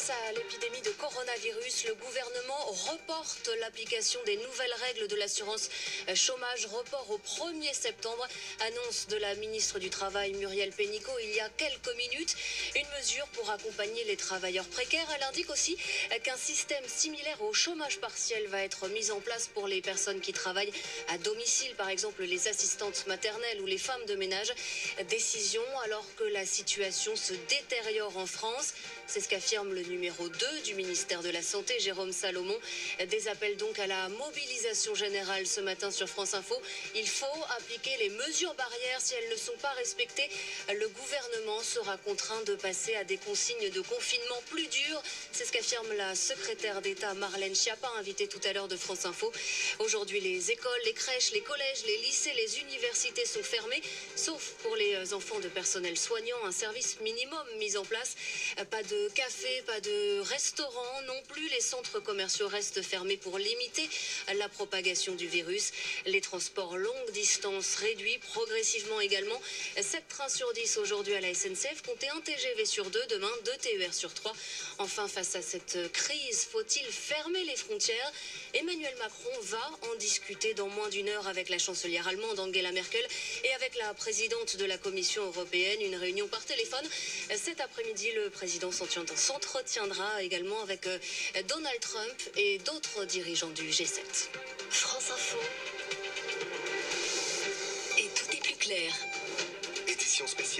Face à l'épidémie de coronavirus, le gouvernement reporte l'application des nouvelles règles de l'assurance chômage. Report au 1er septembre. Annonce de la ministre du Travail Muriel Pénicaud il y a quelques minutes. Une mesure pour accompagner les travailleurs précaires. Elle indique aussi qu'un système similaire au chômage partiel va être mis en place pour les personnes qui travaillent à domicile, par exemple les assistantes maternelles ou les femmes de ménage. Décision alors que la situation se détériore en France. C'est ce qu'affirme le numéro 2 du ministère de la Santé, Jérôme Salomon. Des appels donc à la mobilisation générale ce matin sur France Info. Il faut appliquer les mesures barrières. Si elles ne sont pas respectées, le gouvernement sera contraint de passer à des consignes de confinement plus dures. C'est ce qu'affirme la secrétaire d'État Marlène Schiappa, invitée tout à l'heure de France Info. Aujourd'hui, les écoles, les crèches, les collèges, les lycées, les universités sont fermés, sauf pour les enfants de personnel soignant. Un service minimum mis en place. Pas de café, pas de restaurant non plus. Les centres commerciaux restent fermés pour limiter la propagation du virus. Les transports longue distance réduits progressivement également. 7 trains sur 10 aujourd'hui à la SNCF, comptez 1 TGV sur 2, demain 2 TER sur 3. Enfin, face à cette crise, faut-il fermer les frontières? Emmanuel Macron va en discuter dans moins d'une heure avec la chancelière allemande Angela Merkel et avec la présidente de la Commission européenne. Une réunion par téléphone. Cet après-midi, le président s'entretiendra également avec Donald Trump et d'autres dirigeants du G7. France Info. Et tout est plus clair. Édition spéciale.